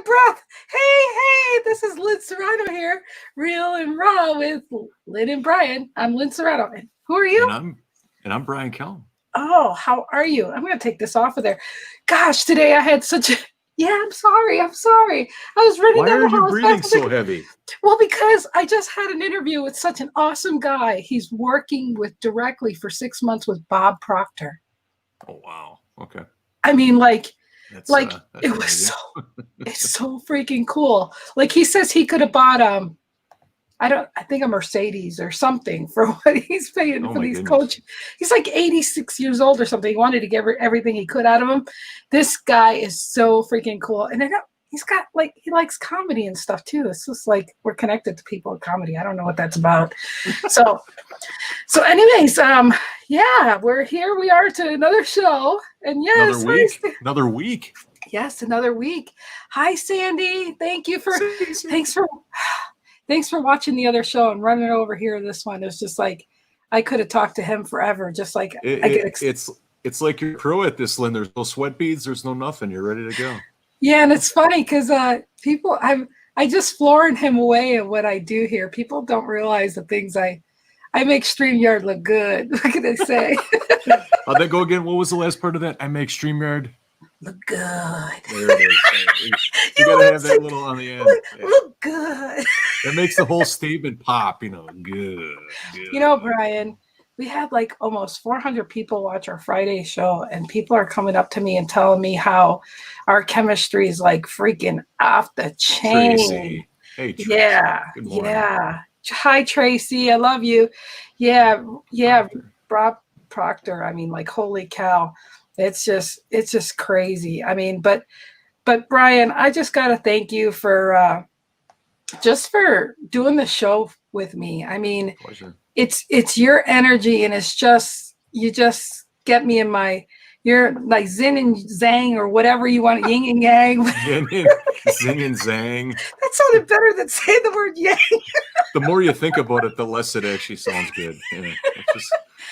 breath. Hey, this is Lynn Serrano here, real and raw with Lynn and Brian. I'm Lynn Serrano. And who are you? And I'm Brian Kelm. Oh, how are you? I'm going to take this off of there. Gosh, today I had such a... Yeah, I'm sorry. I was running down the hall. Why are you breathing so heavy? Well, because I just had an interview with such an awesome guy. He's working directly for 6 months with Bob Proctor. Oh, wow. Okay. I mean, that's it was amazing. it's so freaking cool. Like he says he could have bought I think a Mercedes or something for what he's paying for these coaches. He's like 86 years old or something. He wanted to get everything he could out of him. This guy is so freaking cool. And he's got he likes comedy and stuff too. It's just like we're connected to people with comedy. I don't know what that's about. So anyways, yeah, we're here. We are to another show. And yes, another week. Yes, another week. Hi, Sandy. Thanks for watching the other show and running over here. This one is just like I could have talked to him forever. Just like it's like you're pro at this, Lynn. There's no sweat beads. There's no nothing. You're ready to go. Yeah, and it's funny because people, I just flooring him away at what I do here. People don't realize the things I make StreamYard look good. What can I say? How'd that go again? What was the last part of that? I make StreamYard look good. There it is. You gotta have that little on the end. Look good. That makes the whole statement pop. Good. You know, Brian, we had like almost 400 people watch our Friday show, and people are coming up to me and telling me how our chemistry is like freaking off the chain. Tracy. Hey, Tracy. Yeah. Good morning. Yeah. Hi, Tracy. I love you. Yeah. Bob Proctor. I mean, like, holy cow. It's just crazy. I mean, but Brian, I just got to thank you for doing the show with me. I mean, pleasure. It's your energy, and you just get me in you're like zin and zang or whatever you want, yin and yang. Zing and zang. That sounded better than saying the word yang. The more you think about it, the less it actually sounds good. Yeah,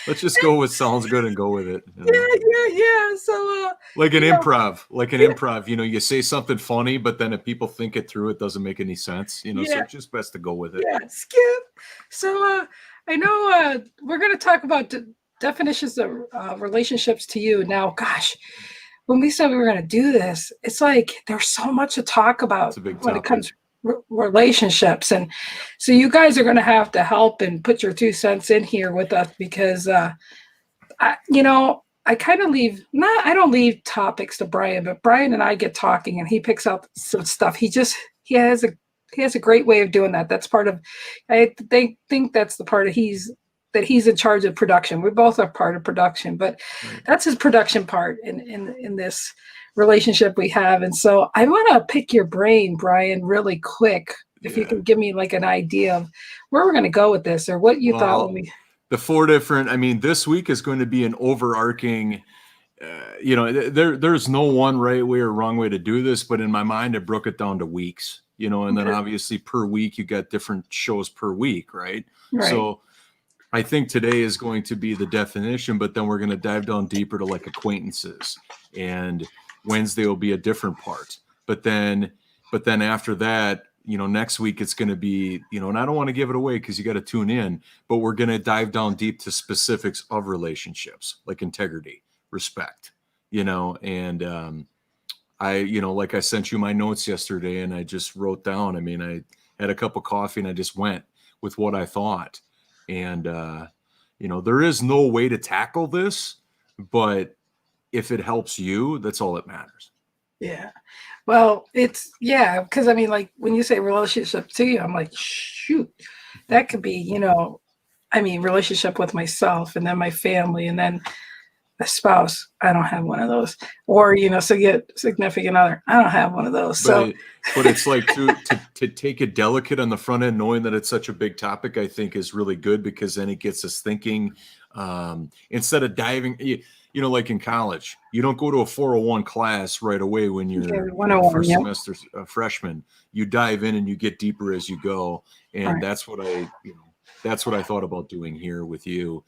let's just go with sounds good and go with it. Yeah. So like an improv, you say something funny, but then if people think it through, it doesn't make any sense. So it's just best to go with it. Yeah, skip. So I know we're going to talk about definitions of relationships to you. Now, gosh, when we said we were going to do this, it's like there's so much to talk about when it comes to relationships. And so you guys are going to have to help and put your 2 cents in here with us because, I kind of I don't leave topics to Brian, but Brian and I get talking and he picks out some stuff. He has a great way of doing that. That's part of, I think that's the part of he's in charge of production. We both are part of production, but that's his production part in this relationship we have. And so I want to pick your brain, Brian, really quick. If you can give me like an idea of where we're going to go with this or what you thought when we... The 4 different, this week is going to be an overarching, there's no one right way or wrong way to do this, but in my mind, I broke it down to weeks, and then obviously per week, you got different shows per week, right? So I think today is going to be the definition, but then we're going to dive down deeper to like acquaintances, and Wednesday will be a different part. But then after that, next week it's going to be, and I don't want to give it away because you got to tune in, but we're going to dive down deep to specifics of relationships, like integrity, respect, and like I sent you my notes yesterday and I just wrote down, I had a cup of coffee and I just went with what I thought. And, there is no way to tackle this, but if it helps you, that's all that matters. Yeah. Well, because like when you say relationship to you, I'm like, shoot, that could be, relationship with myself and then my family and then a spouse. I don't have one of those. Or, so get significant other. I don't have one of those. But it's like to take it delicate on the front end, knowing that it's such a big topic, I think is really good because then it gets us thinking instead of diving, like in college, you don't go to a 401 class right away when you're first semester freshman. You dive in and you get deeper as you go. And that's what I thought about doing here with you.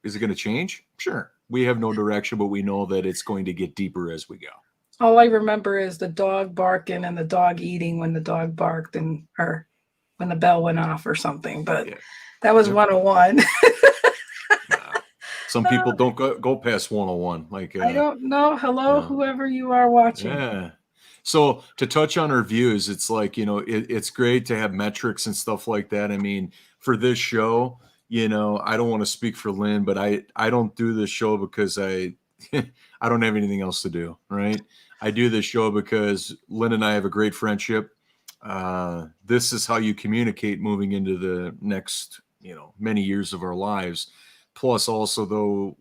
Is it going to change? Sure. We have no direction, but we know that it's going to get deeper as we go. All I remember is the dog barking and the dog eating when the dog barked or when the bell went off or something. But Yeah. that was Yep. 101. Nah. Some people don't go past 101. Like I don't know. Hello, whoever you are watching. Yeah. So to touch on our views, it's like, it's great to have metrics and stuff like that. I mean, for this show, I don't want to speak for Lynn, but I don't do this show because I I don't have anything else to do, right? I do this show because Lynn and I have a great friendship. This is how you communicate moving into the next, many years of our lives. Plus, also, though,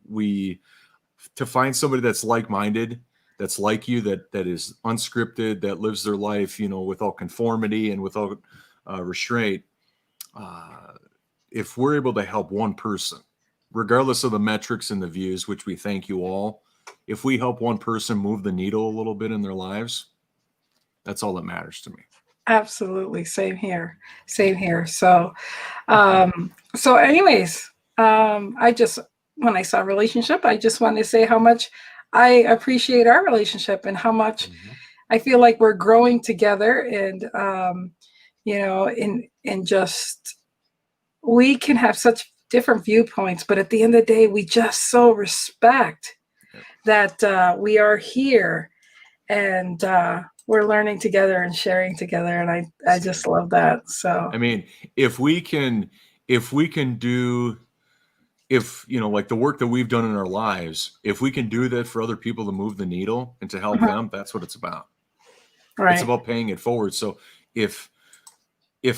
to find somebody that's like-minded, that's like you, that is unscripted, that lives their life, without conformity and without restraint. If we're able to help one person, regardless of the metrics and the views, which we thank you all, if we help one person move the needle a little bit in their lives, that's all that matters to me. Absolutely. Same here. Same here. So, anyways, when I saw relationship, I just wanted to say how much I appreciate our relationship and how much I feel like we're growing together, and in just, we can have such different viewpoints, but at the end of the day, we just so respect that we are here, and we're learning together and sharing together, and I just love that. So I mean, if we can do, like the work that we've done in our lives, if we can do that for other people to move the needle and to help them, that's what it's about. Right. It's about paying it forward. So if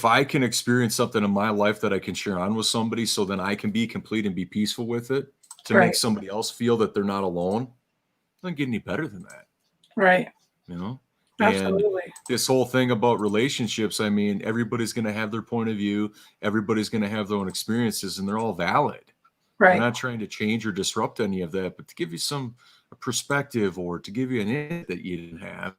I can experience something in my life that I can share on with somebody, so then I can be complete and be peaceful with it, to make somebody else feel that they're not alone, it doesn't get any better than that. Right. Absolutely. And this whole thing about relationships, I mean, everybody's going to have their point of view. Everybody's going to have their own experiences, and they're all valid. Right. I'm not trying to change or disrupt any of that, but to give you some perspective, or to give you an insight that you didn't have.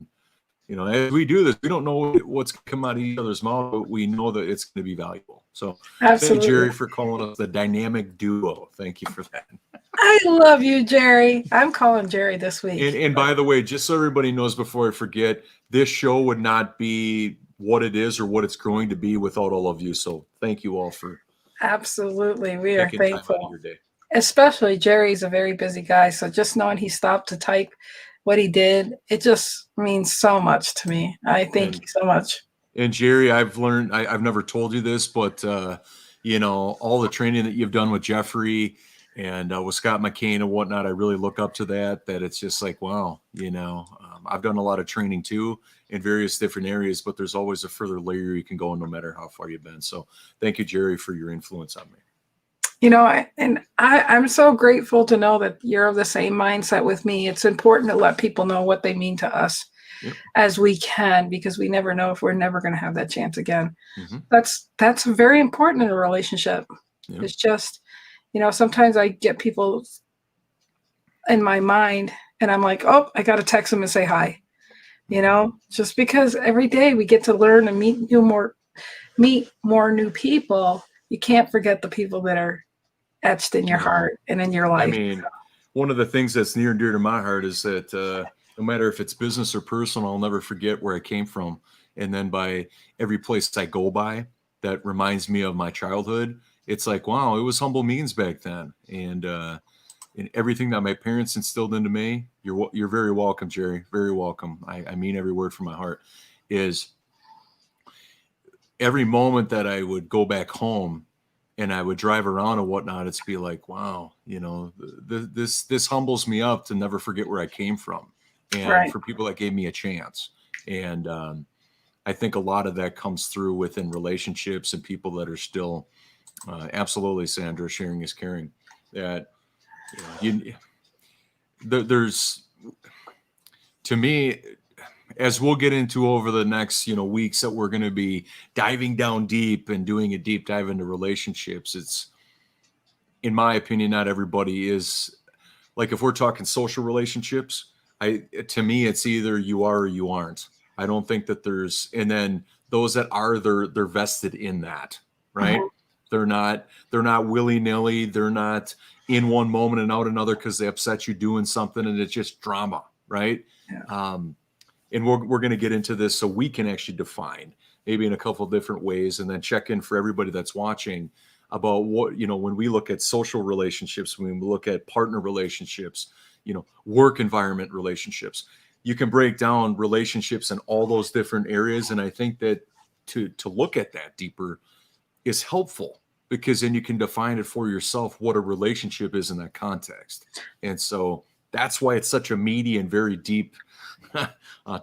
As we do this, we don't know what's going to come out of each other's mouth, but we know that it's going to be valuable. So Thank you, Jerry, for calling us the dynamic duo. Thank you for that. I love you, Jerry. I'm calling Jerry this week. And by the way, just so everybody knows before I forget, this show would not be what it is or what it's going to be without all of you. So thank you all for absolutely. We are thankful. Time out of your day. Especially Jerry's a very busy guy. So just knowing he stopped to type what he did, it just means so much to me. I thank you so much. And Jerry, I've learned, I've never told you this, but all the training that you've done with Jeffrey and with Scott McCain and whatnot, I really look up to that it's just like, wow, I've done a lot of training too in various different areas, but there's always a further layer you can go no matter how far you've been. So thank you, Jerry, for your influence on me. I'm so grateful to know that you're of the same mindset with me. It's important to let people know what they mean to us as we can, because we never know if we're never going to have that chance again. That's very important in a relationship. It's just, sometimes I get people in my mind and I'm like, oh, I got to text them and say hi, just because every day we get to learn and meet more new people. You can't forget the people that are etched in your heart and in your life. I mean, one of the things that's near and dear to my heart is that no matter if it's business or personal, I'll never forget where I came from. And then by every place I go by that reminds me of my childhood, it's like, wow, it was humble means back then. And everything that my parents instilled into me, you're very welcome, Jerry. Very welcome. I mean every word from my heart. Is every moment that I would go back home and I would drive around and whatnot, it's be like, wow, this humbles me up to never forget where I came from, and for people that gave me a chance. And I think a lot of that comes through within relationships and people that are still absolutely, Sandra, sharing is caring. That there's, to me, as we'll get into over the next, weeks, that we're going to be diving down deep and doing a deep dive into relationships. It's, in my opinion, not everybody is like, if we're talking social relationships, to me, it's either you are or you aren't. I don't think that there's, and then those that are, they're vested in that, right? They're not willy nilly. They're not in one moment and out another because they upset you doing something and it's just drama, right? And we're going to get into this so we can actually define maybe in a couple of different ways, and then check in for everybody that's watching about what, when we look at social relationships, when we look at partner relationships, work environment relationships, you can break down relationships in all those different areas. And I think that to look at that deeper is helpful, because then you can define it for yourself what a relationship is in that context. And so that's why it's such a meaty and very deep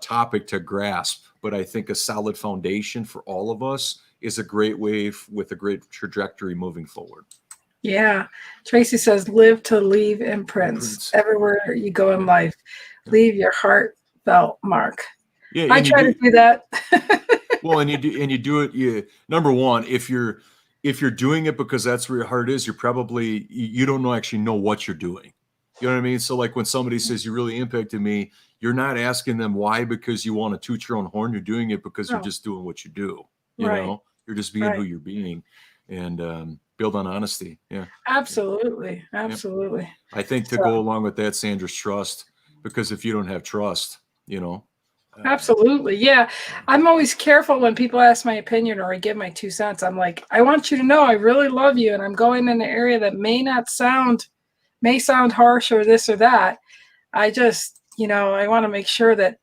topic to grasp. But I think a solid foundation for all of us is a great way with a great trajectory moving forward. Yeah. Tracy says, live to leave imprints everywhere you go in life. Yeah. Leave your heartfelt mark. Yeah, I try to do that. Well, and you do it. Number one, if you're doing it because that's where your heart is, you're probably, you don't actually know what you're doing. You know what I mean? So like when somebody says you really impacted me, you're not asking them why because you want to toot your own horn. You're doing it because you're just doing what you do. You know, you're just being who you're being, and build on honesty. Yeah, absolutely. Yeah. I think to go along with that, Sandra's trust, because if you don't have trust, absolutely. Yeah. I'm always careful when people ask my opinion or I give my 2 cents. I'm like, I want you to know I really love you, and I'm going in an area that may sound harsh or this or that. I just, I want to make sure that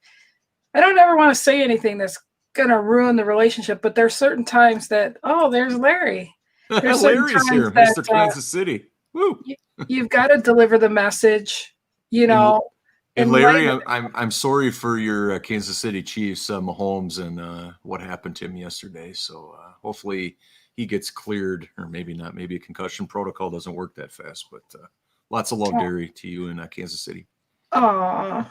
I don't ever want to say anything that's going to ruin the relationship. But there's certain times that, there's Larry. There's Larry's here, Mr. Kansas City. Woo. You've got to deliver the message, And Larry, I'm sorry for your Kansas City Chiefs, Mahomes, and what happened to him yesterday. So hopefully he gets cleared, or maybe not. Maybe a concussion protocol doesn't work that fast. But lots of love, Larry, to you in Kansas City. Oh,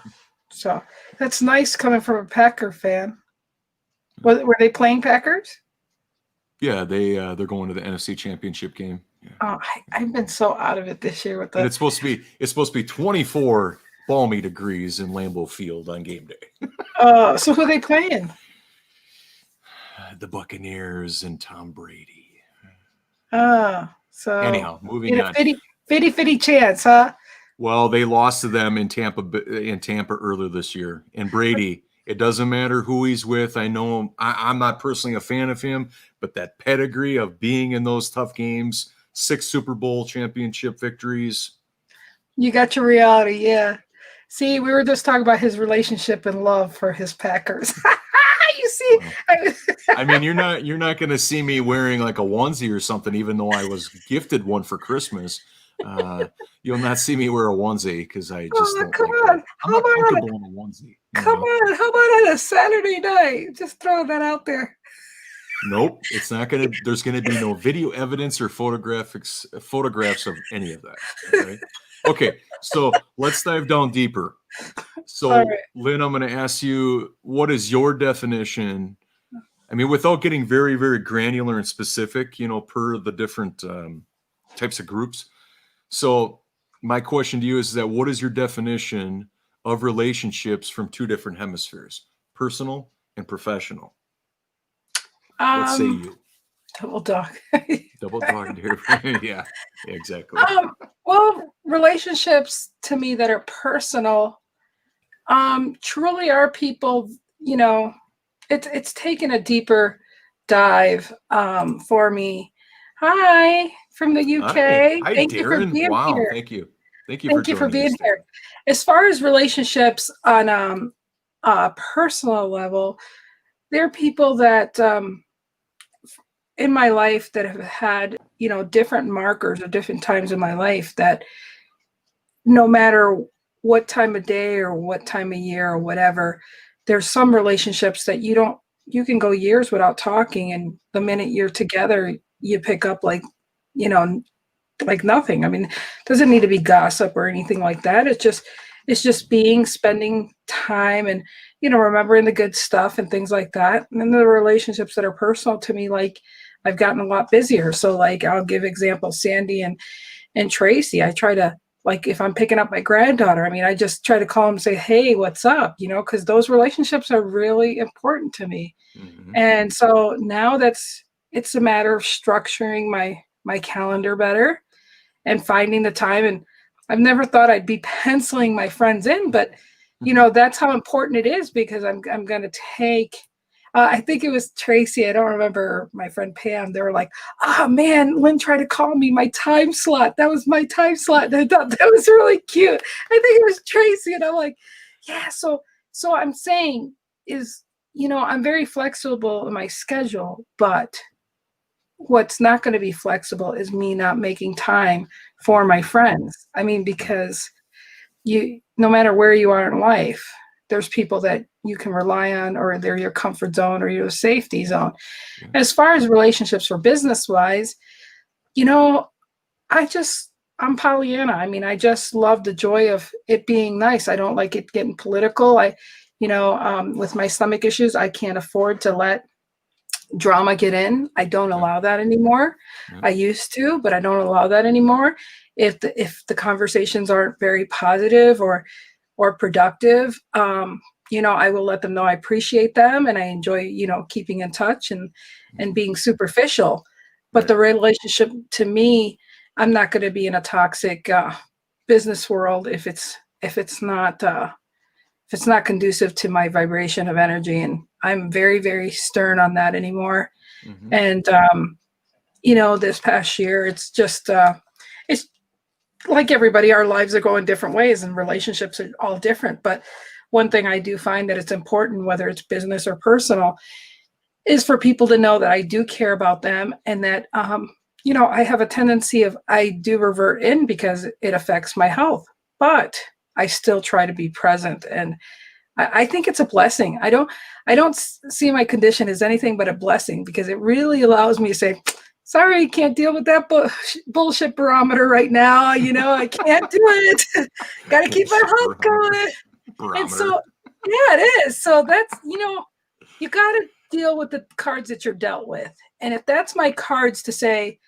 so that's nice coming from a Packer fan. Were they playing Packers? Yeah, they're going to the NFC Championship game. Yeah. Oh, I've been so out of it this year with that. And it's supposed to be 24 balmy degrees in Lambeau Field on game day. So who are they playing? The Buccaneers and Tom Brady. So anyhow, moving on. Fitty chance, huh? Well, they lost to them in Tampa earlier this year. And Brady, it doesn't matter who he's with. I know I'm not personally a fan of him, but that pedigree of being in those tough games, 6 Super Bowl championship victories. You got your reality, yeah. See, we were just talking about his relationship and love for his Packers. You see, well, I mean, you're not going to see me wearing like a onesie or something, even though I was gifted one for Christmas. You'll not see me wear a onesie because I just don't. Come on, I'm not comfortable in a onesie. Come on, how about on a Saturday night? Just throw that out there. Nope, it's not gonna. There's gonna be no video evidence or photographs of any of that. Okay, so let's dive down deeper. So, right. Lynn, I'm going to ask you, what is your definition? I mean, without getting very, very granular and specific, per the different types of groups. So my question to you is that what is your definition of relationships from 2 different hemispheres, personal and professional? What say you? Double dog. Double dog here. Yeah, exactly. Well, relationships to me that are personal truly are people, it's taken a deeper dive for me. Hi from the UK. Hi, thank Darren. You for being here. Thank you. Thank you for being here. As far as relationships on a personal level, there are people that in my life that have had, different markers or different times in my life that no matter what time of day or what time of year or whatever, there's some relationships that you can go years without talking. And the minute you're together, you pick up like nothing. I mean, it doesn't need to be gossip or anything like that. It's just spending time and, remembering the good stuff and things like that. And then the relationships that are personal to me, like I've gotten a lot busier. So like, I'll give examples, Sandy and Tracy. I try to, like, if I'm picking up my granddaughter, I mean, I just try to call them and say, hey, what's up? Because those relationships are really important to me. Mm-hmm. And so now it's a matter of structuring my calendar better and finding the time. And I've never thought I'd be penciling my friends in, but that's how important it is, because I'm going to take, I think it was Tracy. I don't remember, my friend Pam. They were like, oh man, Lynn tried to call me my time slot. That was my time slot. And I thought that was really cute. I think it was Tracy. And I'm like, yeah. So I'm saying is, I'm very flexible in my schedule, but what's not going to be flexible is me not making time for my friends. I mean, because no matter where you are in life, there's people that you can rely on, or they're your comfort zone or your safety zone. Yeah. As far as relationships or business wise, I'm Pollyanna. I mean, I just love the joy of it being nice. I don't like it getting political. With my stomach issues, I can't afford to let drama get in. I don't allow that anymore. Yeah. I used to, but I don't allow that anymore. If the conversations aren't very positive or productive, I will let them know I appreciate them and I enjoy, keeping in touch and being superficial. But the relationship, to me, I'm not going to be in a toxic business world if it's not conducive to my vibration of energy. And I'm very, very stern on that anymore. Mm-hmm. And this past year, it's just it's like everybody, our lives are going different ways and relationships are all different. But one thing I do find that it's important, whether it's business or personal, is for people to know that I do care about them, and that, I have a tendency of, I do revert in because it affects my health, but I still try to be present. And I think it's a blessing. I don't see my condition as anything but a blessing, because it really allows me to say, sorry, I can't deal with that bullshit barometer right now. I can't do it. Got to keep my health going. Barometer. And so, yeah, it is. So that's, you got to deal with the cards that you're dealt with. And if that's my cards to say,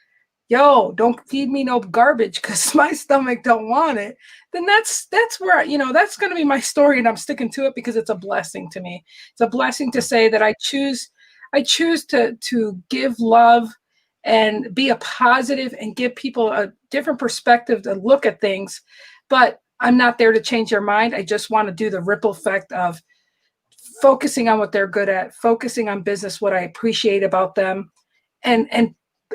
yo, don't feed me no garbage because my stomach don't want it, then that's where, that's going to be my story, and I'm sticking to it because it's a blessing to me. It's a blessing to say that I choose to give love and be a positive and give people a different perspective to look at things. But I'm not there to change their mind. I just want to do the ripple effect of focusing on what they're good at, focusing on business, what I appreciate about them. And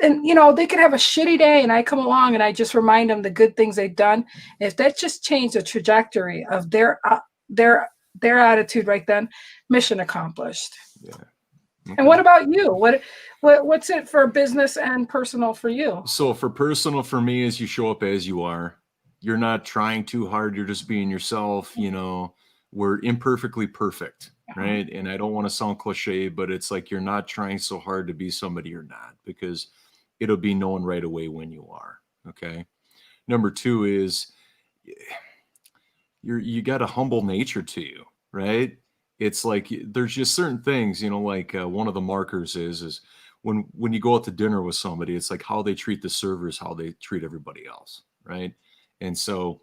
they could have a shitty day and I come along and I just remind them the good things they've done. If that just changed the trajectory of their attitude right then, mission accomplished. Yeah. Okay. And what about you? What's it for business and personal for you? So for personal, for me, is you show up as you are. You're not trying too hard. You're just being yourself. We're imperfectly perfect, right? And I don't want to sound cliche, but it's like you're not trying so hard to be somebody you're not, because it'll be known right away when you are. Okay. Number two is you got a humble nature to you, right? It's like there's just certain things, like one of the markers is when you go out to dinner with somebody, it's like how they treat the servers, how they treat everybody else, right? And so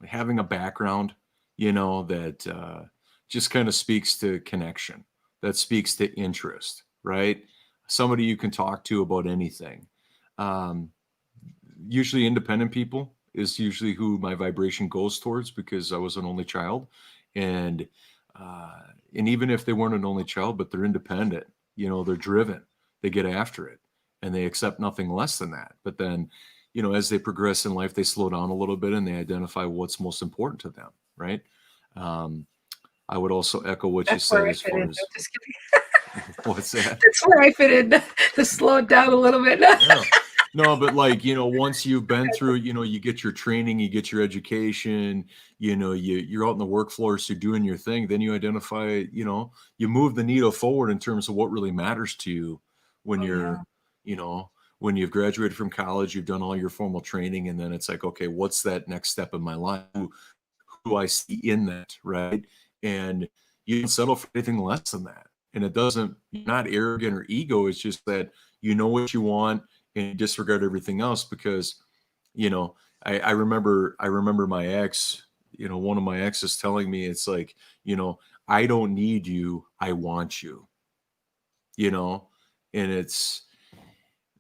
having a background, that just kind of speaks to connection, that speaks to interest, right? Somebody you can talk to about anything. Usually independent people is usually who my vibration goes towards, because I was an only child. And even if they weren't an only child, but they're independent, they're driven, they get after it, and they accept nothing less than that. But then, as they progress in life, they slow down a little bit and they identify what's most important to them, right? I would also echo what you said as far as what's that? That's where I fit in, to slow it down a little bit. Yeah. No, but once you've been through, you get your training, you get your education, you're out in the workforce, you're doing your thing, then you identify, you move the needle forward in terms of what really matters to you when when you've graduated from college, you've done all your formal training, and then it's like, okay, what's that next step in my life? Who do I see in that, right? And you don't settle for anything less than that. And it doesn't, you're not arrogant or ego. It's just that you know what you want and disregard everything else, because, I remember my ex, one of my exes telling me, it's like, I don't need you, I want you, and it's,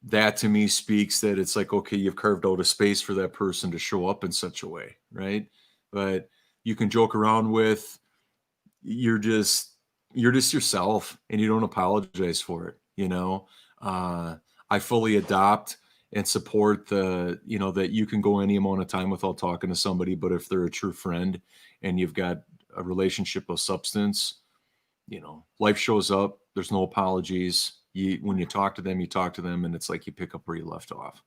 that to me speaks that it's like, okay, you've carved out a space for that person to show up in such a way, right? But you can joke around with, you're just yourself, and you don't apologize for it. I fully adopt and support that you can go any amount of time without talking to somebody, but if they're a true friend and you've got a relationship of substance, life shows up. There's no apologies. When you talk to them, and it's like you pick up where you left off.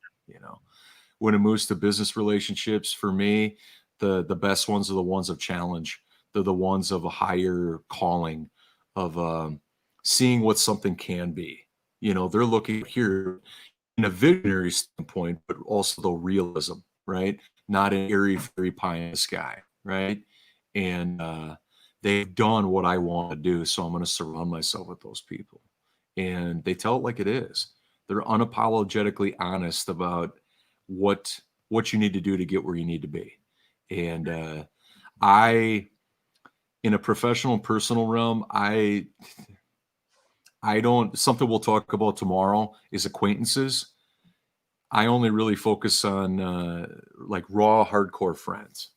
When it moves to business relationships, for me, the best ones are the ones of challenge. They're the ones of a higher calling, of seeing what something can be. They're looking here in a visionary standpoint, but also the realism, right? Not an airy fairy pie in the sky, right? And they've done what I want to do, so I'm going to surround myself with those people. And they tell it like it is. They're unapologetically honest about what you need to do to get where you need to be. And in a professional and personal realm, I don't, something we'll talk about tomorrow is acquaintances. I only really focus on like raw, hardcore friends,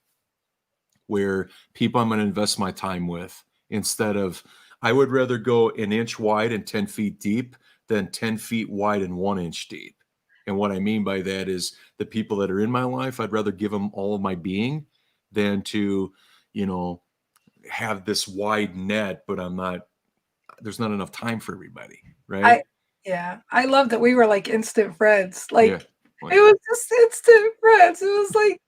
where people I'm going to invest my time with, instead of, I would rather go an inch wide and 10 feet deep than 10 feet wide and 1 inch deep. And what I mean by that is the people that are in my life, I'd rather give them all of my being than to, have this wide net, but there's not enough time for everybody. Right. I love that we were like instant friends. Like, yeah. It was just instant friends. It was like,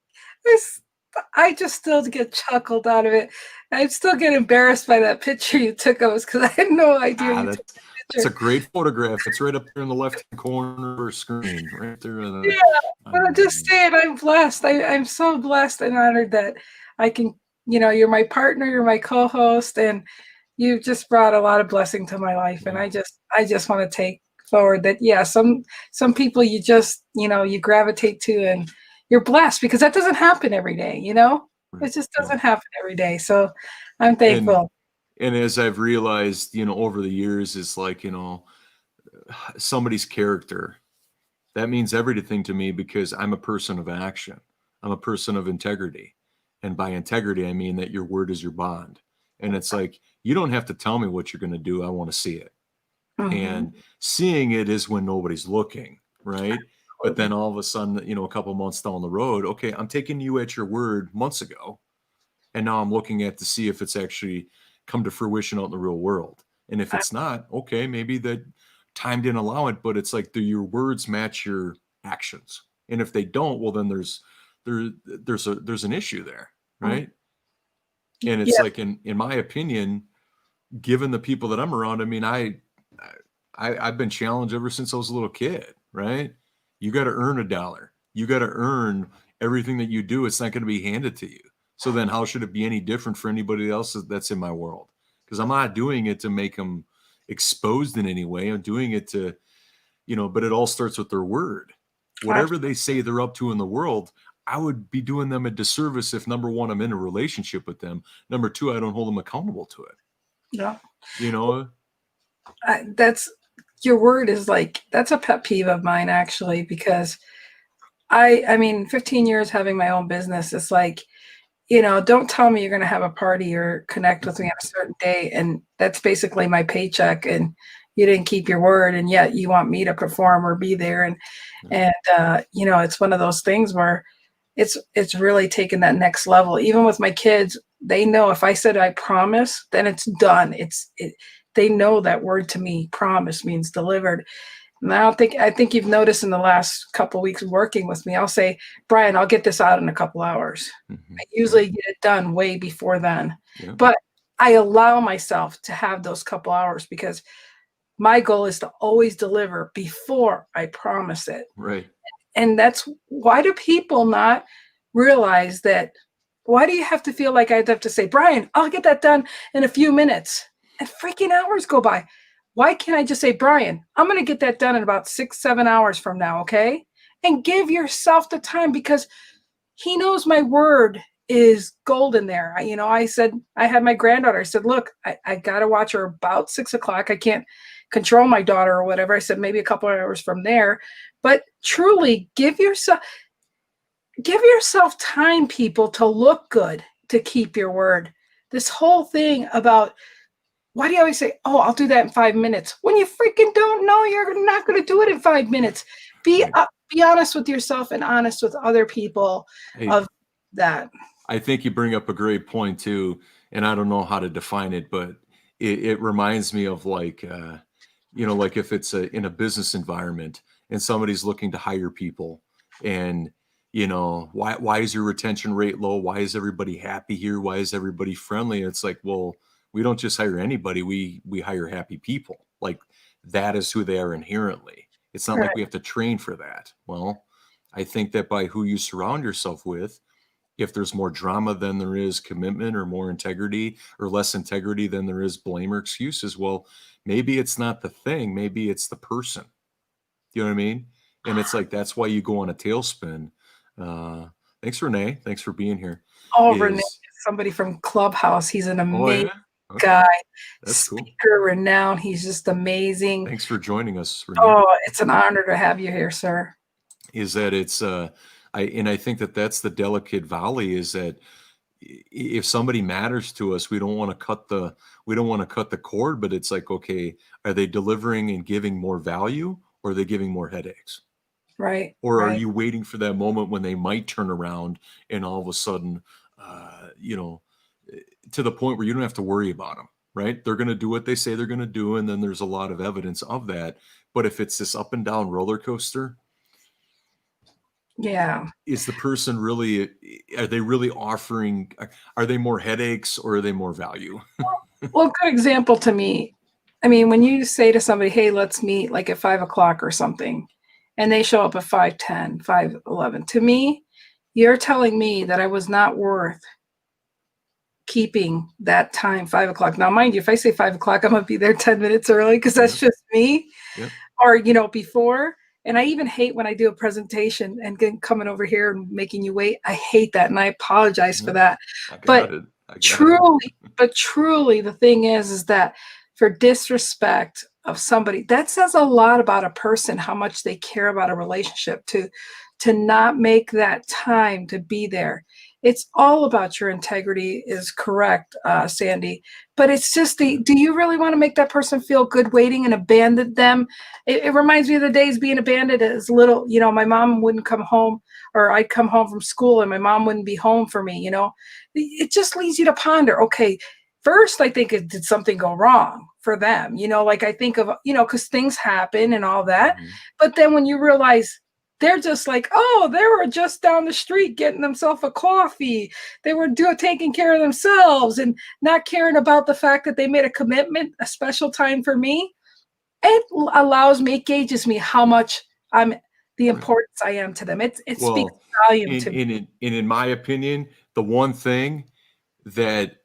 I just still get chuckled out of it. I still get embarrassed by that picture you took of us because I had no idea you took the picture. That's a great photograph. It's right up there in the left-hand corner of our screen, right there. But I'm just saying, I'm blessed. I'm so blessed and honored that I can, you're my partner, you're my co-host, and you just brought a lot of blessing to my life. And I just want to take forward that, some people you just, you gravitate to, and you're blessed because that doesn't happen every day, It just doesn't happen every day. So I'm thankful. And as I've realized, over the years, it's like, somebody's character, that means everything to me, because I'm a person of action. I'm a person of integrity. And by integrity, I mean that your word is your bond. And it's like, you don't have to tell me what you're going to do. I want to see it. Mm-hmm. And seeing it is when nobody's looking, right? But then all of a sudden, a couple months down the road, okay, I'm taking you at your word months ago. And now I'm looking at to see if it's actually come to fruition out in the real world. And if it's not, okay, maybe that time didn't allow it, but it's like, do your words match your actions? And if they don't, well, then there's an issue there, right? And it's like, in my opinion, given the people that I'm around, I mean, I've been challenged ever since I was a little kid, right? You got to earn $1. You got to earn everything that you do. It's not going to be handed to you. So then how should it be any different for anybody else that's in my world? Because I'm not doing it to make them exposed in any way. I'm doing it to, but it all starts with their word. Whatever they say they're up to in the world, I would be doing them a disservice if, number one, I'm in a relationship with them. Number two, I don't hold them accountable to it. Yeah. That's your word is like, that's a pet peeve of mine, actually, because I mean, 15 years having my own business, it's like, don't tell me you're going to have a party or connect with me on a certain day, and that's basically my paycheck, and you didn't keep your word, and yet you want me to perform or be there. And it's one of those things where it's really taken that next level. Even with my kids, they know if I said I promise, then it's done. They know that word to me, promise, means delivered. And I think you've noticed in the last couple of weeks working with me, I'll say, Brian, I'll get this out in a couple hours. Mm-hmm. I usually get it done way before then. Yeah. But I allow myself to have those couple hours because my goal is to always deliver before I promise it. Right. And that's why do people not realize that? Why do you have to feel like I have to say, Brian, I'll get that done in a few minutes, and freaking hours go by? Why can't I just say, Brian, I'm going to get that done in about 6-7 hours from now, okay? And give yourself the time, because he knows my word is golden there. I said, I had my granddaughter. I said, look, I got to watch her about 6 o'clock. I can't control my daughter or whatever. I said, maybe a couple of hours from there. But truly, give yourself time, people, to look good, to keep your word. this whole thing about, why do you always say, oh, I'll do that in 5 minutes, when you freaking don't know you're not going to do it in 5 minutes? Be honest with yourself and honest with other people of that. I think you bring up a great point too, and I don't know how to define it, but it reminds me of like, like if it's in a business environment and somebody's looking to hire people, and why is your retention rate low? Why is everybody happy here? Why is everybody friendly? And it's like, well, we don't just hire anybody. We hire happy people. Like, that is who they are inherently. It's not like we have to train for that. Well, I think that by who you surround yourself with, if there's more drama than there is commitment, or more integrity or less integrity than there is blame or excuses, well, maybe it's not the thing. Maybe it's the person. You know what I mean? And it's like, that's why you go on a tailspin. Thanks, Renee. Thanks for being here. Oh, Renee, somebody from Clubhouse. He's an amazing guy. That's speaker, cool. Renowned. He's just amazing. Thanks for joining us, Renee. Oh, it's an honor to have you here, sir. Is that it's I think that that's the delicate volley, is that if somebody matters to us, we don't want to cut the cord, but it's like, okay, are they delivering and giving more value, or are they giving more headaches? Right. Or are you waiting for that moment when they might turn around and all of a sudden, to the point where you don't have to worry about them, right? They're going to do what they say they're going to do. And then there's a lot of evidence of that. But if it's this up and down roller coaster, is the person really, are they really offering, are they more headaches, or are they more value? Well, good example to me. I mean, when you say to somebody, hey, let's meet like at 5 o'clock or something, and they show up at 5:10, 5:11, to me, you're telling me that I was not worth keeping that time, 5 o'clock. Now, mind you, if I say 5 o'clock, I'm going to be there 10 minutes early, because that's just me. Or, before. And I even hate when I do a presentation and coming over here and making you wait. I hate that, and I apologize for that. But truly, the thing is that for disrespect of somebody, that says a lot about a person, how much they care about a relationship, to not make that time to be there. It's all about your integrity, is correct, Sandy. But it's just do you really want to make that person feel good waiting and abandon them? It reminds me of the days being abandoned as little, my mom wouldn't come home, or I'd come home from school and my mom wouldn't be home for me, It just leads you to ponder, okay, first, I think did something go wrong for them? Like I think of, because things happen and all that. But then when you realize, they're just like, oh, they were just down the street getting themselves a coffee. They were taking care of themselves and not caring about the fact that they made a commitment, a special time for me. It allows me, it gauges me how much the importance I am to them. It speaks volume to me. In my opinion, the one thing that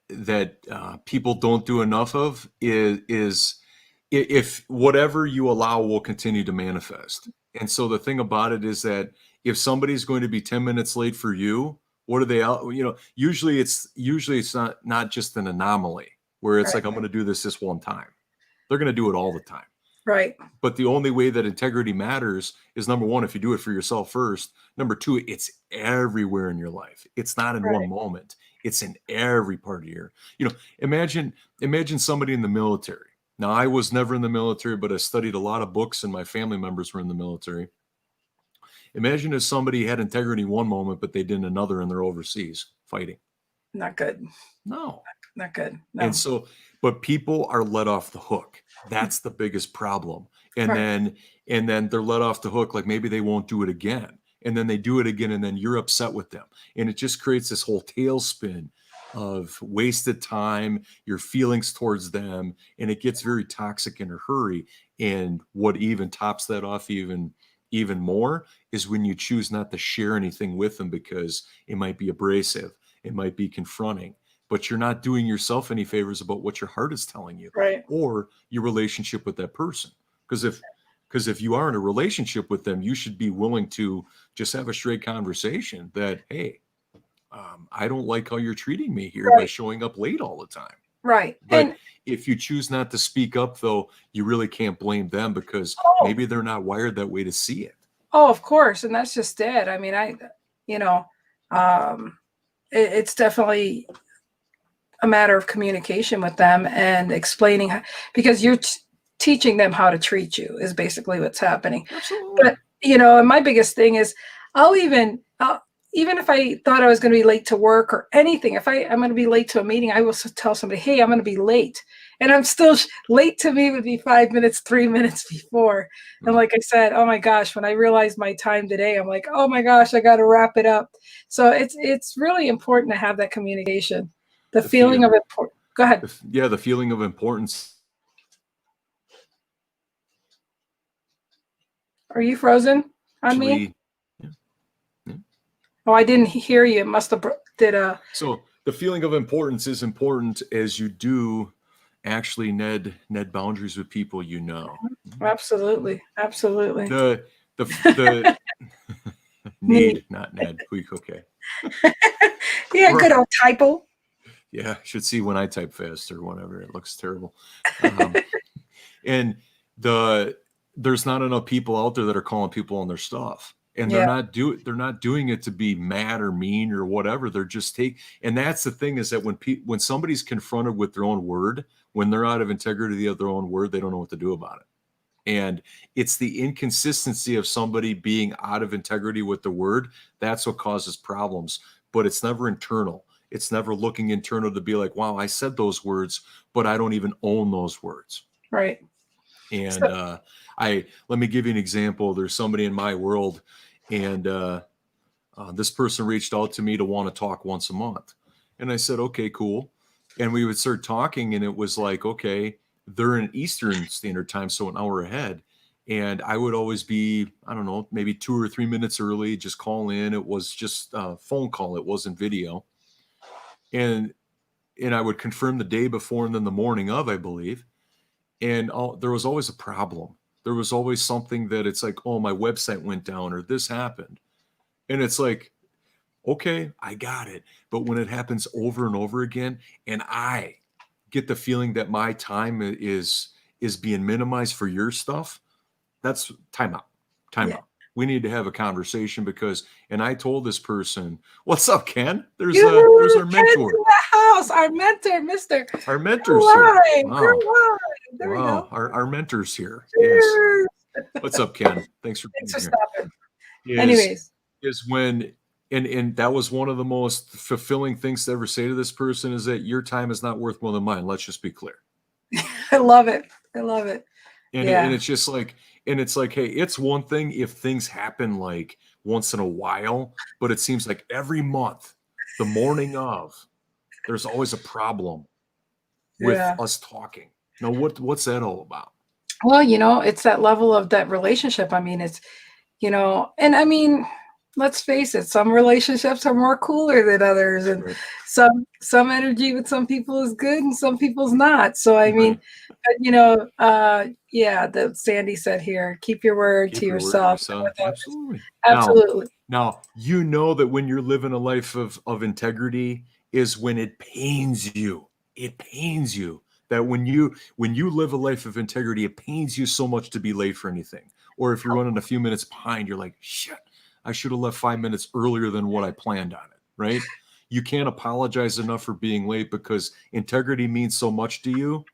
people don't do enough of is if whatever you allow will continue to manifest. And so the thing about it is that if somebody's going to be 10 minutes late for you, what are they out? Usually it's not just an anomaly where it's like, I'm going to do this one time. They're going to do it all the time. Right. But the only way that integrity matters is, number one, if you do it for yourself first. Number two, it's everywhere in your life. It's not in one moment. It's in every part of your, imagine somebody in the military. Now, I was never in the military, but I studied a lot of books, and my family members were in the military. Imagine if somebody had integrity one moment, but they didn't another, and they're overseas fighting. Not good. No. Not good. No. And so, but people are let off the hook. That's the biggest problem. And then they're let off the hook, like maybe they won't do it again. And then they do it again, and then you're upset with them. And it just creates this whole tailspin of wasted time, your feelings towards them, and it gets very toxic in a hurry. And what even tops that off even more is when you choose not to share anything with them, because it might be abrasive, it might be confronting, but you're not doing yourself any favors about what your heart is telling you, or your relationship with that person. Because if you are in a relationship with them, you should be willing to just have a straight conversation that, hey, I don't like how you're treating me here by showing up late all the time. Right. But if you choose not to speak up, though, you really can't blame them, because maybe they're not wired that way to see it. Oh, of course. And that's just it. I mean, it's definitely, a matter of communication with them and explaining because you're teaching them how to treat you is basically what's happening. Absolutely. But, and my biggest thing is even if I thought I was going to be late to work or anything, if I'm going to be late to a meeting, I will tell somebody, hey, I'm going to be late. And I'm still late. To me would be 5 minutes, 3 minutes before. And like I said, oh my gosh, when I realized my time today, I'm like, oh my gosh, I got to wrap it up. So it's really important to have that communication, the feeling of importance. Go ahead. The feeling of importance. Are you frozen on me? Yeah. Oh, I didn't hear you. It must have So the feeling of importance is important as you do actually net boundaries with people you know. Absolutely. The need, not Ned. Okay. Yeah, good old typo. Yeah, should see when I type fast or whatever. It looks terrible. And there's not enough people out there that are calling people on their stuff. And they're not doing it to be mad or mean or whatever. They're just and that's the thing is that when somebody's confronted with their own word, when they're out of integrity of their own word, they don't know what to do about it. And it's the inconsistency of somebody being out of integrity with the word. That's what causes problems, but it's never internal. It's never looking internal to be like, wow, I said those words, but I don't even own those words. Right. And let me give you an example. There's somebody in my world, and this person reached out to me to want to talk once a month. And I said, okay, cool. And we would start talking, and it was like, okay, they're in Eastern Standard Time, so an hour ahead. And I would always be, I don't know, maybe 2 or 3 minutes early, just call in. It was just a phone call. It wasn't video. And I would confirm the day before and then the morning of, I believe. And there was always a problem. There was always something that it's like, oh, my website went down or this happened. And it's like, okay, I got it. But when it happens over and over again, and I get the feeling that my time is being minimized for your stuff, that's time out. We need to have a conversation and I told this person, what's up, Ken? There's our mentor. In the house, our mentor, Mr. Our mentor's here. Wow. There we go. Our mentor's here. Cheers. Yes. What's up, Ken? Thanks for stopping. Anyways. Is when, and that was one of the most fulfilling things to ever say to this person is that your time is not worth more than mine. Let's just be clear. I love it. And it's just like, and it's like, hey, it's one thing if things happen like once in a while, but it seems like every month, the morning of, there's always a problem with us talking. Now, what's that all about? Well, it's that level of that relationship. I mean, it's, and I mean, let's face it, some relationships are more cooler than others. And some energy with some people is good and some people's not. So, I mean, but, that Sandy said here, keep your word to yourself. Absolutely. Now, that when you're living a life of integrity is when it pains you. It pains you that when you live a life of integrity, it pains you so much to be late for anything. Or if you're running a few minutes behind, you're like, shit, I should have left 5 minutes earlier than what I planned on it, right? You can't apologize enough for being late because integrity means so much to you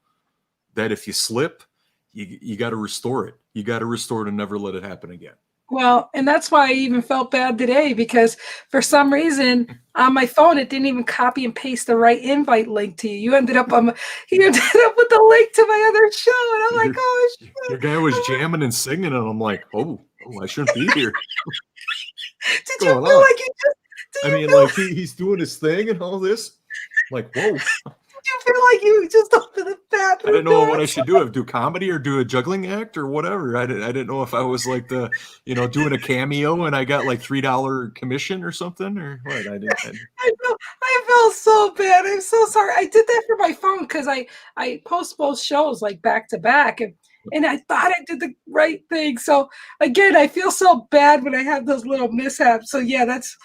that if you slip, you got to restore it. You got to restore it and never let it happen again. Well, and that's why I even felt bad today because for some reason on my phone, it didn't even copy and paste the right invite link to you. You ended up with the link to my other show. And I'm like, oh, shit. Your guy was jamming and singing and I'm like, oh, I shouldn't be here. Did you feel like he's doing his thing and all this? Like, whoa. Did you feel like you just opened the bathroom? I didn't know what I should do. Do comedy or do a juggling act or whatever. I didn't know if I was like doing a cameo and I got like $3 commission or something or what. I felt so bad. I'm so sorry. I did that for my phone because I post both shows like back to back and I thought I did the right thing. So again, I feel so bad when I have those little mishaps. So yeah, that's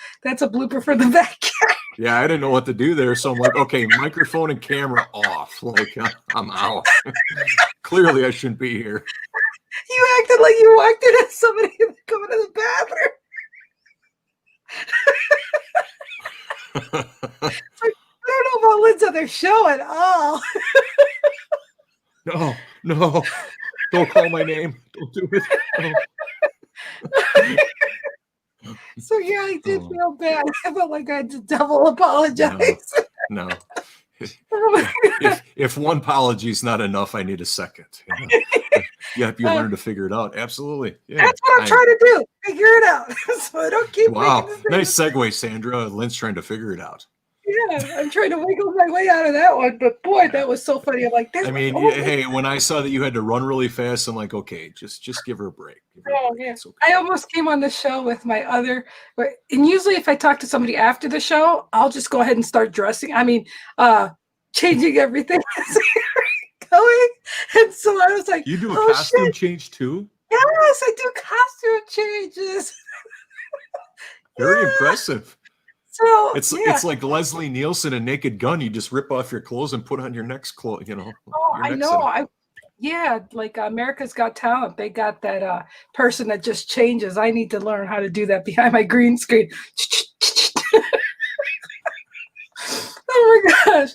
a blooper for the backyard. Yeah, I didn't know what to do there. So I'm like, okay, microphone and camera off. Like, I'm out. Clearly, I shouldn't be here. You acted like you walked in and somebody coming to the bathroom. I don't know about Lynn's other show at all. No. Don't call my name. Don't do it. No. So yeah, I did feel bad. I felt like I had to double apologize. No. If one apology is not enough, I need a second. You learn to figure it out. Absolutely. Yeah. That's what I'm trying to do. Figure it out. So I don't keep Wow. Nice segue, Sandra. Lynn's trying to figure it out. Yeah, I'm trying to wiggle my way out of that one, but boy, that was so funny. I'm like, hey, when I saw that you had to run really fast, I'm like, okay, just give her a break. Yeah. Okay. I almost came on the show with my other, and usually if I talk to somebody after the show, I'll just go ahead and start dressing. Changing everything as going. And so I was like, you do a costume change too? Yes, I do costume changes. Very impressive. So it's like Leslie Nielsen and Naked Gun. You just rip off your clothes and put on your next clothes. I know. Like America's Got Talent. They got that person that just changes. I need to learn how to do that behind my green screen. Oh my gosh.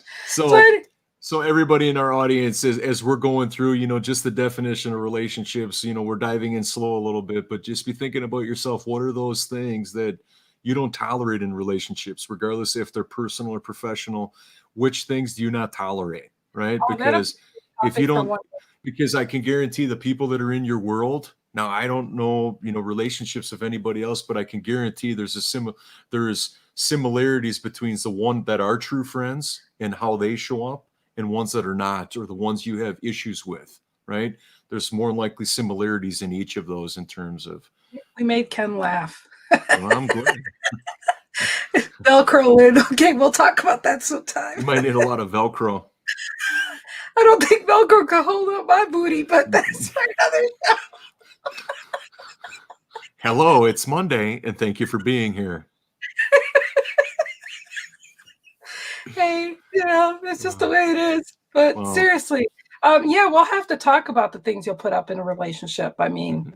So everybody in our audience, as we're going through, just the definition of relationships, we're diving in slow a little bit, but just be thinking about yourself. What are those things that you don't tolerate in relationships, regardless if they're personal or professional? Which things do you not tolerate, right? Because if you don't, because I can guarantee the people that are in your world, now I don't know, relationships of anybody else, but I can guarantee there's similarities between the one that are true friends and how they show up and ones that are not, or the ones you have issues with, right? There's more likely similarities in each of those in terms of. We made Ken laugh. Well, I'm glad. Velcro Lynn. Okay, we'll talk about that sometime. You might need a lot of Velcro. I don't think Velcro can hold up my booty, but that's for another show. Hello, it's Monday, and thank you for being here. Hey, it's just the way it is. But seriously, we'll have to talk about the things you'll put up in a relationship. I mean,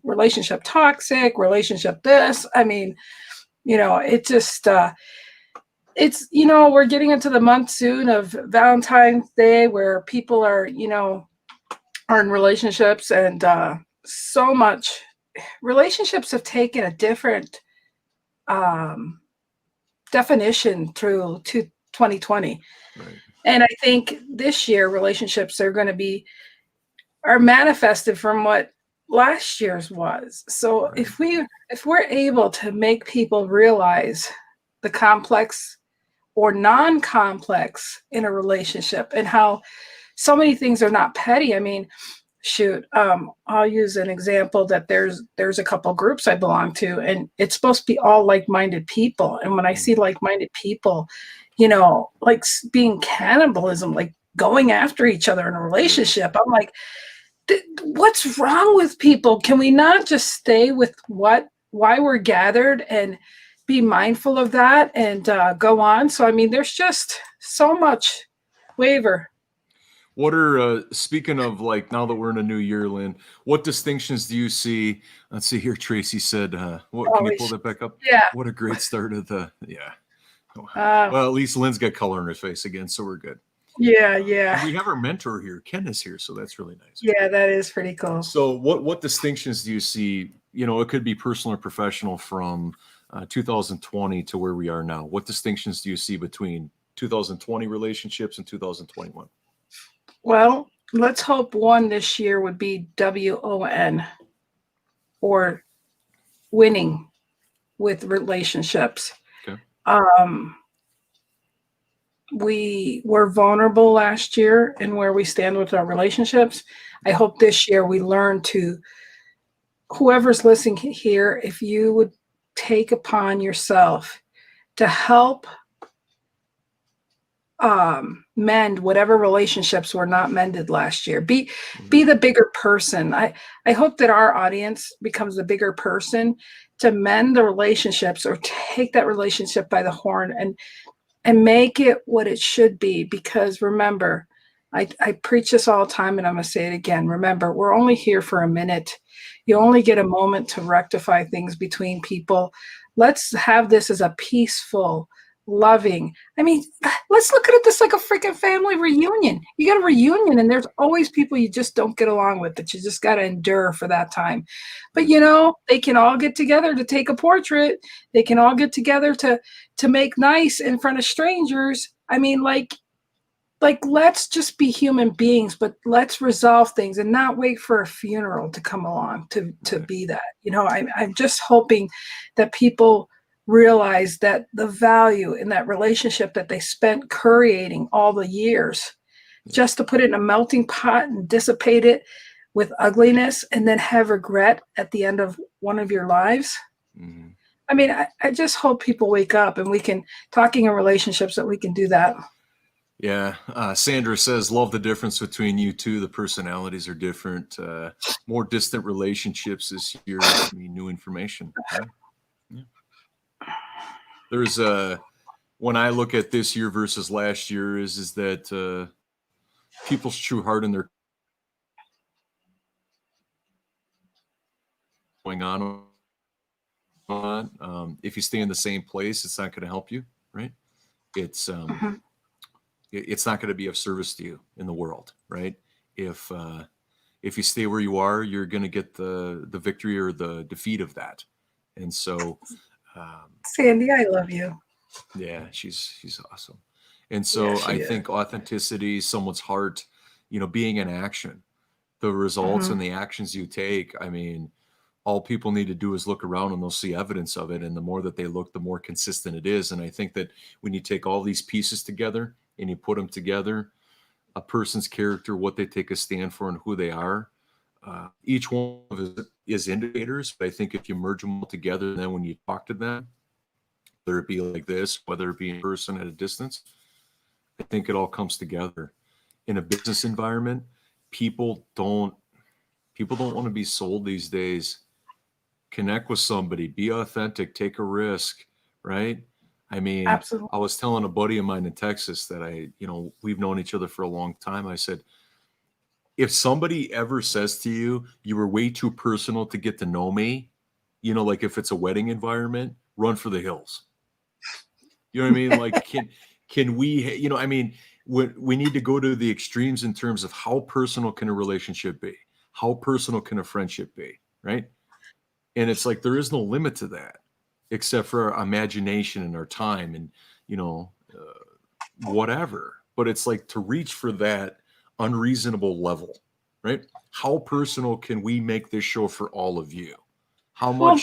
relationship toxic, relationship this. I mean, it just, we're getting into the month soon of Valentine's Day where people are in relationships, and so much relationships have taken a different definition through to 2020. Right. And I think this year relationships are manifested from what last year's was. So right. if we're able to make people realize the complex or non-complex in a relationship and how so many things are not petty. I mean, I'll use an example that there's a couple groups I belong to, and it's supposed to be all like-minded people. And when I see like-minded people, like being cannibalism, like going after each other in a relationship, I'm like, what's wrong with people? Can we not just stay with why we're gathered and be mindful of that and go on? So, I mean, there's just so much waver. What are, speaking of, like, now that we're in a new year, Lynn, what distinctions do you see? Let's see here. Tracy said, can you pull that back up? Yeah. What a great start of well, at least Lynn's got color in her face again, so we're good. Yeah. And we have our mentor here. Ken is here, so that's really nice. Yeah, that is pretty cool. So what distinctions do you see? It could be personal or professional from 2020 to where we are now. What distinctions do you see between 2020 relationships and 2021? Well, let's hope one this year would be WON, or winning with relationships. Okay. We were vulnerable last year in where we stand with our relationships. I hope this year we learn to, whoever's listening here, if you would take upon yourself to help mend whatever relationships were not mended last year. Be the bigger person. I hope that our audience becomes the bigger person to mend the relationships, or take that relationship by the horn and make it what it should be. Because remember, I preach this all the time, and I'm going to say it again. Remember, we're only here for a minute. You only get a moment to rectify things between people. Let's have this as a peaceful, loving. I mean, let's look at it this like a freaking family reunion. You got a reunion and there's always people you just don't get along with that you just got to endure for that time. But they can all get together to take a portrait. They can all get together to make nice in front of strangers. I mean, like let's just be human beings, but let's resolve things and not wait for a funeral to come along to be that. I'm just hoping that people realize that the value in that relationship that they spent creating all the years, just to put it in a melting pot and dissipate it with ugliness and then have regret at the end of one of your lives. Mm-hmm. I mean, I just hope people wake up and we can, talking in relationships, that we can do that. Yeah. Sandra says, love the difference between you two. The personalities are different. More distant relationships this year. New information. Right? Yeah. There's when I look at this year versus last year is that people's true heart and their going on. If you stay in the same place, it's not going to help you, right? It's it's not going to be of service to you in the world, right? If you stay where you are, you're going to get the victory or the defeat of that. And so, Sandy, I love you. Yeah, she's awesome. And so I think authenticity, someone's heart, being in action, the results and the actions you take. I mean, all people need to do is look around and they'll see evidence of it. And the more that they look, the more consistent it is. And I think that when you take all these pieces together and you put them together, a person's character, what they take a stand for and who they are, each one of it is indicators. But I think if you merge them all together, and then when you talk to them, whether it be like this, whether it be in person at a distance, I think it all comes together. In a business environment, people don't want to be sold these days. Connect with somebody, be authentic, take a risk, right? I mean, absolutely. I was telling a buddy of mine in Texas that we've known each other for a long time. I said, if somebody ever says to you, you were way too personal to get to know me, like if it's a wedding environment, run for the hills. You know what I mean? Like, can we, I mean, we need to go to the extremes in terms of how personal can a relationship be? How personal can a friendship be? Right. And it's like, there is no limit to that except for our imagination and our time and, whatever. But it's like to reach for that unreasonable level, right? How personal can we make this show for all of you? How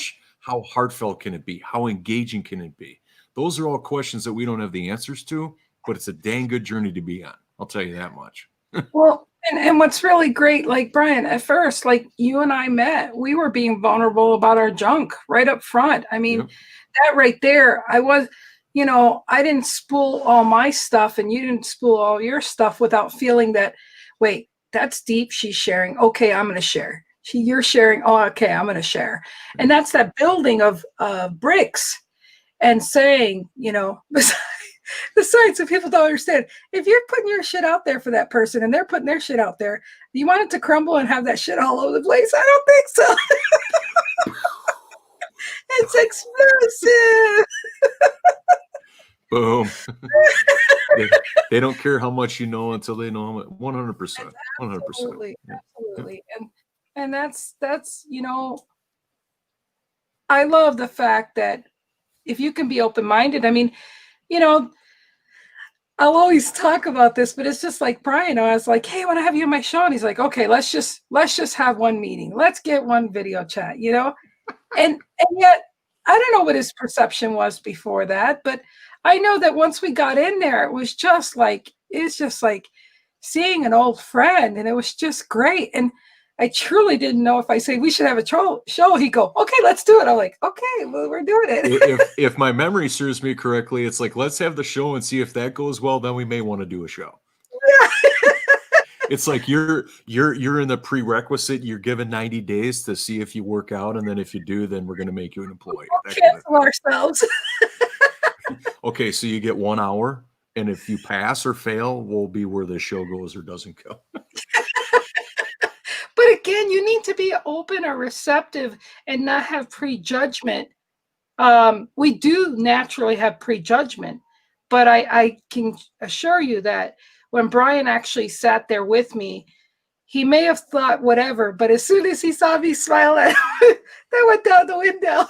heartfelt can it be? How engaging can it be? Those are all questions that we don't have the answers to, but it's a dang good journey to be on. I'll tell you that much. Well, and what's really great, like Brian, at first, like you and I met, we were being vulnerable about our junk right up front. I mean, that right there, I was, I didn't spool all my stuff and you didn't spool all your stuff without feeling that, wait, that's deep. She's sharing. Okay, I'm going to share. You're sharing. Oh, okay, I'm going to share. And that's that building of bricks. And saying, besides, if people don't understand, if you're putting your shit out there for that person and they're putting their shit out there, you want it to crumble and have that shit all over the place? I don't think so. It's explosive. Boom. they don't care how much you know until they know how much. 100%. 100%. Absolutely. And that's I love the fact that if you can be open-minded, I mean, I'll always talk about this, but it's just like Brian. I was like, hey, I want to have you on my show. And he's like, okay, let's just have one meeting. Let's get one video chat, and yet I don't know what his perception was before that, but I know that once we got in there, it's just like seeing an old friend, and it was just great. And I truly didn't know if I say we should have a show. He'd go, okay, let's do it. I'm like, okay, well, we're doing it. if my memory serves me correctly, it's like, let's have the show and see if that goes well. Then we may want to do a show. Yeah. It's like you're in the prerequisite. You're given 90 days to see if you work out, and then if you do, then we're going to make you an employee. We'll cancel ourselves. Okay, so you get 1 hour, and if you pass or fail, we'll be where the show goes or doesn't go. But again, you need to be open or receptive and not have prejudgment. We do naturally have prejudgment, But I can assure you that when Brian actually sat there with me, he may have thought whatever, but as soon as he saw me smile at him, that went down the window.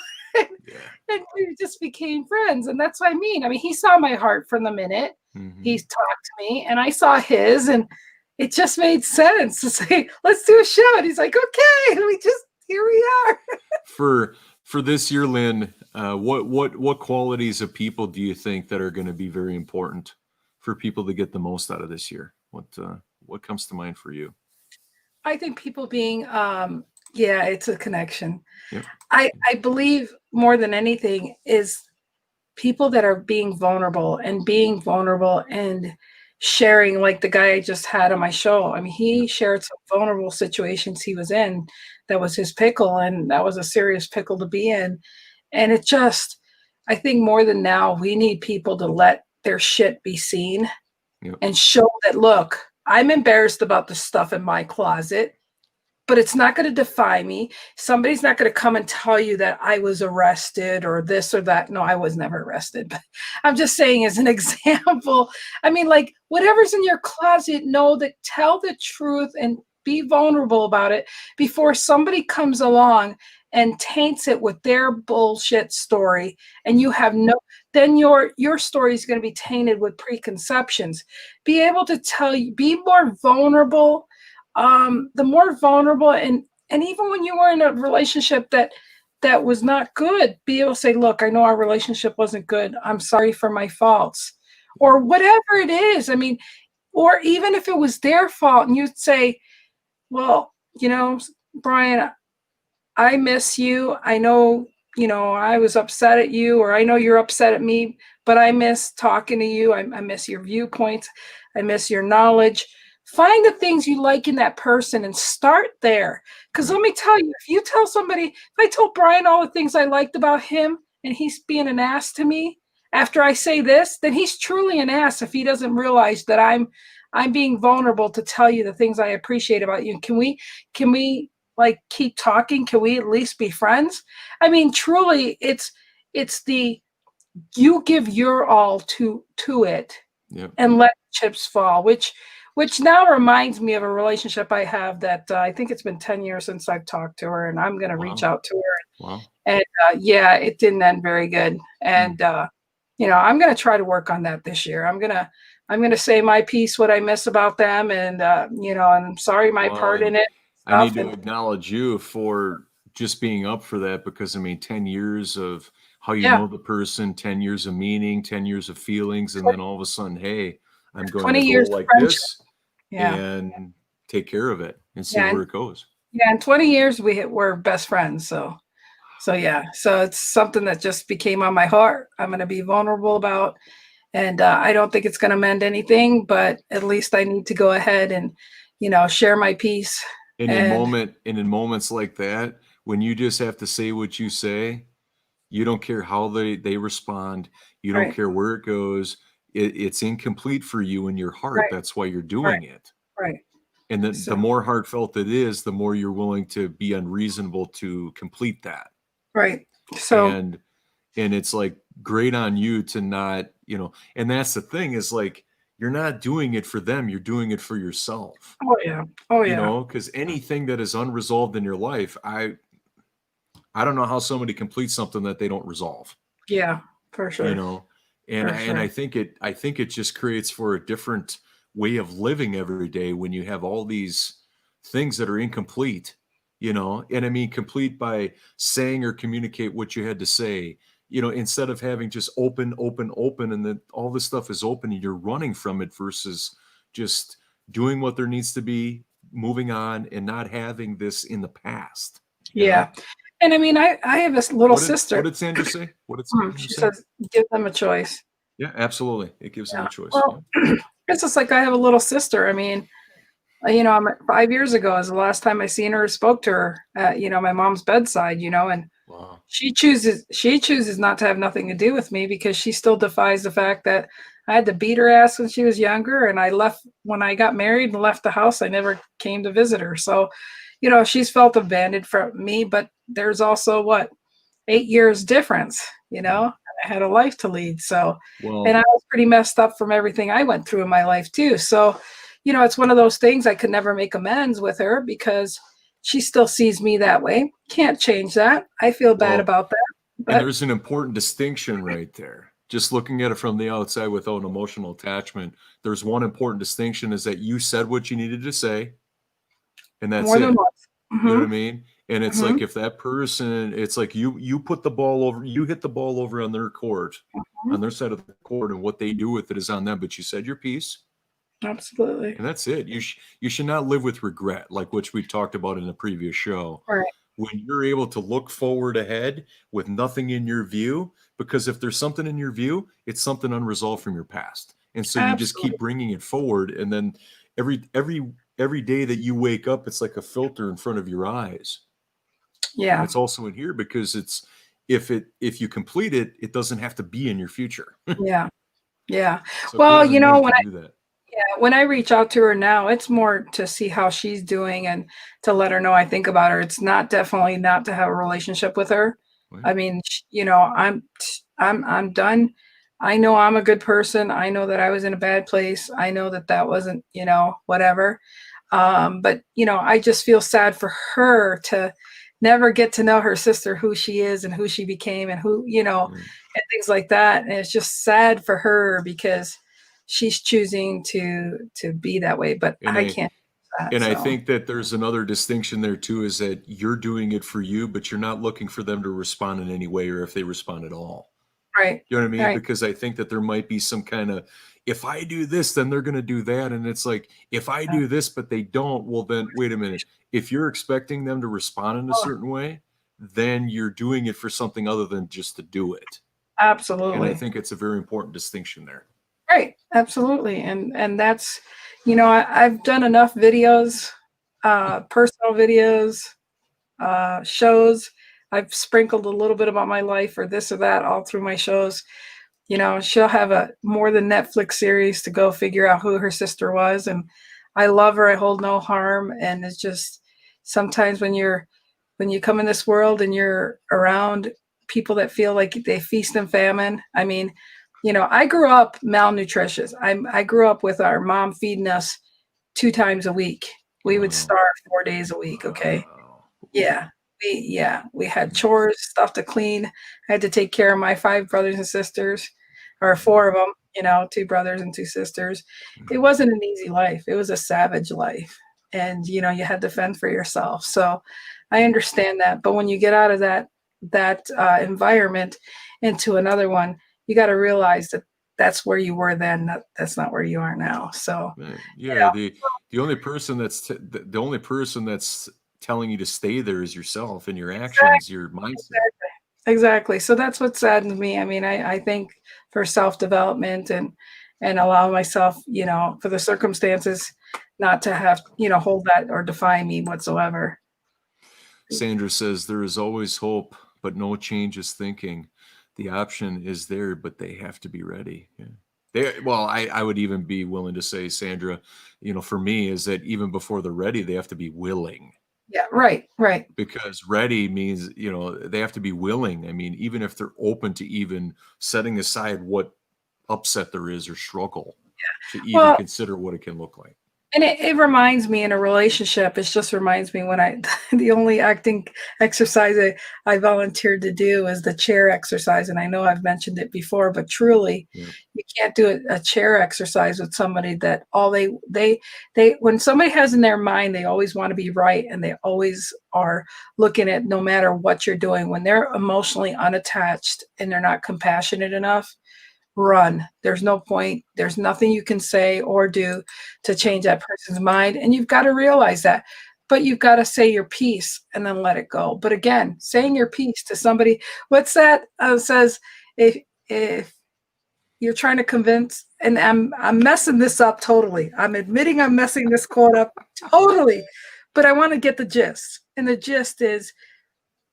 And we just became friends. And that's what I mean. I mean, he saw my heart from the minute he talked to me, and I saw his, and it just made sense to say, let's do a show. And he's like, okay. And here we are. For this year, Lynn, what qualities of people do you think that are going to be very important for people to get the most out of this year? What comes to mind for you? I think people being, it's a connection. Yep. I believe more than anything is people that are being vulnerable and sharing, like the guy I just had on my show. I mean, he shared some vulnerable situations he was in. That was his pickle, and that was a serious pickle to be in. And it just, I think more than now, we need people to let their shit be seen and show that, look, I'm embarrassed about the stuff in my closet, but it's not going to define me. Somebody's not going to come and tell you that I was arrested or this or that. No, I was never arrested, but I'm just saying as an example. I mean, like, whatever's in your closet, tell the truth and be vulnerable about it before somebody comes along and taints it with their bullshit story. And you have then your story is going to be tainted with preconceptions. Be able to be more vulnerable. The more vulnerable, and even when you were in a relationship that was not good, be able to say, look, I know our relationship wasn't good. I'm sorry for my faults, or whatever it is. I mean, or even if it was their fault and you'd say, well, Brian, I miss you. I know, I was upset at you, or I know you're upset at me, but I miss talking to you. I miss your viewpoints. I miss your knowledge. Find the things you like in that person and start there. Because let me tell you, if you tell somebody, if I told Brian all the things I liked about him and he's being an ass to me after I say this, then he's truly an ass if he doesn't realize that I'm being vulnerable to tell you the things I appreciate about you. Can we like keep talking? Can we at least be friends? I mean, truly, it's you give your all to it and let chips fall, which now reminds me of a relationship I have that I think it's been 10 years since I've talked to her, and I'm going to reach out to her. Wow. And it didn't end very good. And, I'm going to try to work on that this year. I'm going to say my piece, what I miss about them. And, and I'm sorry, my part in it. I need to acknowledge you for just being up for that, because 10 years of how you know the person, 10 years of meaning, 10 years of feelings. And then all of a sudden, hey, I'm going to go like this and take care of it and see where it goes. Yeah. In 20 years, we're best friends. So it's something that just became on my heart. I'm going to be vulnerable about, and I don't think it's going to mend anything, but at least I need to go ahead and, share my piece. And in moments like that, when you just have to say what you say, you don't care how they respond. You don't care where it goes. It's incomplete for you in your heart. Right. That's why you're doing it. Right. And then the more heartfelt it is, the more you're willing to be unreasonable to complete that. Right. So, and it's like, great on you to not, and that's the thing, is like, you're not doing it for them. You're doing it for yourself. Oh yeah. Because anything that is unresolved in your life, I don't know how somebody completes something that they don't resolve. Yeah, for sure. And I think it just creates for a different way of living every day when you have all these things that are incomplete, and complete by saying or communicate what you had to say, instead of having just open, and then all this stuff is open and you're running from it, versus just doing what there needs to be, moving on, and not having this in the past. Yeah. And I have this little sister. What did Sandra say? She says, give them a choice. Yeah, absolutely. It gives them a choice. Well, it's just like I have a little sister. I'm 5 years ago is the last time I seen her or spoke to her at, my mom's bedside, and wow. she chooses not to have nothing to do with me, because she still defies the fact that I had to beat her ass when she was younger. And I left when I got married and left the house. I never came to visit her. So, she's felt abandoned from me, but there's also 8 years difference, and I had a life to lead. So, Well, and I was pretty messed up from everything I went through in my life too. So, it's one of those things I could never make amends with her because she still sees me that way. Can't change that. I feel bad well, about that. and But there's an important distinction right there. Just looking at it from the outside without an emotional attachment, there's one important distinction is that you said what you needed to say, and that's more than it. once. You know what I Hmm. mean? And it's Hmm. like if that person, it's like you put the ball over, you hit the ball over on their court, on their side of the court, and what they do with it is on them. But you said your piece, Absolutely. and that's it. You should not live with regret, like which we talked about in the previous show. Right. When you're able to look forward ahead with nothing in your view, because if there's something in your view, it's something unresolved from your past, and so you just keep Absolutely. bringing it forward, and then every day that you wake up, it's like a filter in front of your eyes. Yeah. It's also in here because it's if you complete it, it doesn't have to be in your future. Yeah. Yeah. So it Well, gives a name when to do that. when I reach out to her now, it's more to see how she's doing and to let her know I think about her. It's not definitely not to have a relationship with her. Right? I mean, I'm done. I know I'm a good person. I know that I was in a bad place. I know that that wasn't, whatever. But I just feel sad for her to never get to know her sister, who she is and who she became and who, Right. and things like that. And it's just sad for her because she's choosing to be that way, but And I I can't do that. and I So think that there's another distinction there too, is that you're doing it for you, but you're not looking for them to respond in any way or if they respond at all. right, You know what I mean? right. Because I think that there might be some kind of, if I do this, then they're going to do that. And it's like, if I Yeah. do this, but they don't, well, then wait a minute. If you're expecting them to respond in a Oh, certain way, then you're doing it for something other than just to do it. And I absolutely. think it's a very important distinction there. Right. Absolutely. And that's, I've done enough videos, personal videos, shows. I've sprinkled a little bit about my life or this or that all through my shows. She'll have a more than Netflix series to go figure out who her sister was. And I love her. I hold no harm. And it's just sometimes when you come in this world and you're around people that feel like they feast and famine. I mean, I grew up malnutritious. I grew up with our mom feeding us 2 times a week. We would Wow. starve 4 days a week. Okay. Wow. Yeah. We had chores, stuff to clean. I had to take care of my 5 brothers and sisters, or 4 of them, 2 brothers and 2 sisters. It wasn't an easy life. It was a savage life. And, you had to fend for yourself. So I understand that. But when you get out of that environment into another one, you got to realize that that's where you were then. That's not where you are now. So, Right. you Yeah, know, the only person the only person that's telling you to stay there is yourself and your actions, exactly. your mindset. Exactly. So that's what saddens me. I mean, I think for self-development and allow myself, for the circumstances not to have, hold that or define me whatsoever. Sandra says there is always hope, but no change is thinking. The option is there, but they have to be ready. Yeah. Well, I would even be willing to say, Sandra, for me, is that even before they're ready, they have to be willing. Yeah, right, right. Because ready means, they have to be willing. I mean, even if they're open to even setting aside what upset there is or struggle, to even Well, consider what it can look like. and it reminds me in a relationship, it just reminds me when the only acting exercise I volunteered to do is the chair exercise. And I know I've mentioned it before, but truly, Yeah. you can't do a chair exercise with somebody that all they, when somebody has in their mind, they always want to be right. And they always are looking at no matter what you're doing, when they're emotionally unattached and they're not compassionate enough, run. There's no point. There's nothing you can say or do to change that person's mind. And you've got to realize that. But you've got to say your piece and then let it go. But again, saying your piece to somebody, what's that says, if you're trying to convince, and I'm messing this up totally. I'm admitting I'm messing this quote up totally. But I want to get the gist. And the gist is,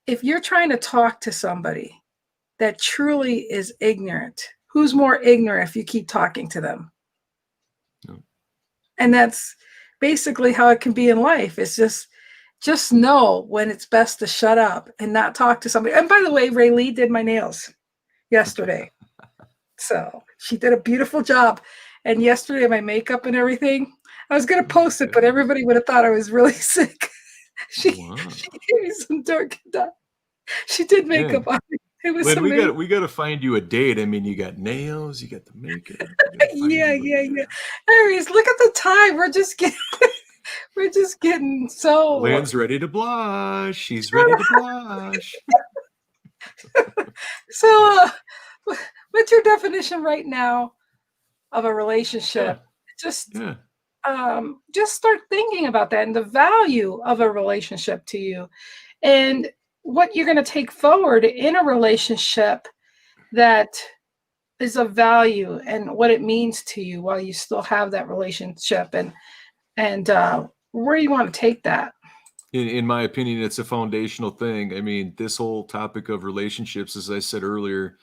if you're trying to talk to somebody that truly is ignorant, who's more ignorant if you keep talking to them? No. And that's basically how it can be in life. It's just know when it's best to shut up and not talk to somebody. And by the way, Ray Lee did my nails. yesterday. So she did a beautiful job. And yesterday, my makeup and everything, I was going to post it, but everybody would have thought I was really sick. She gave me some dark dye. She did makeup on me. It was Lynn, amazing. we got to find you a date. I mean, you got nails, you got the makeup. Yeah. Anyways, look at the time. We're just getting so. Lynn's ready to blush. She's ready to blush. So, what's your definition right now of a relationship? Just start thinking about that and the value of a relationship to you, and what you're going to take forward in a relationship that is of value, and what it means to you while you still have that relationship, and where you want to take that. In my opinion, it's a foundational thing. I mean, this whole topic of relationships, as I said earlier,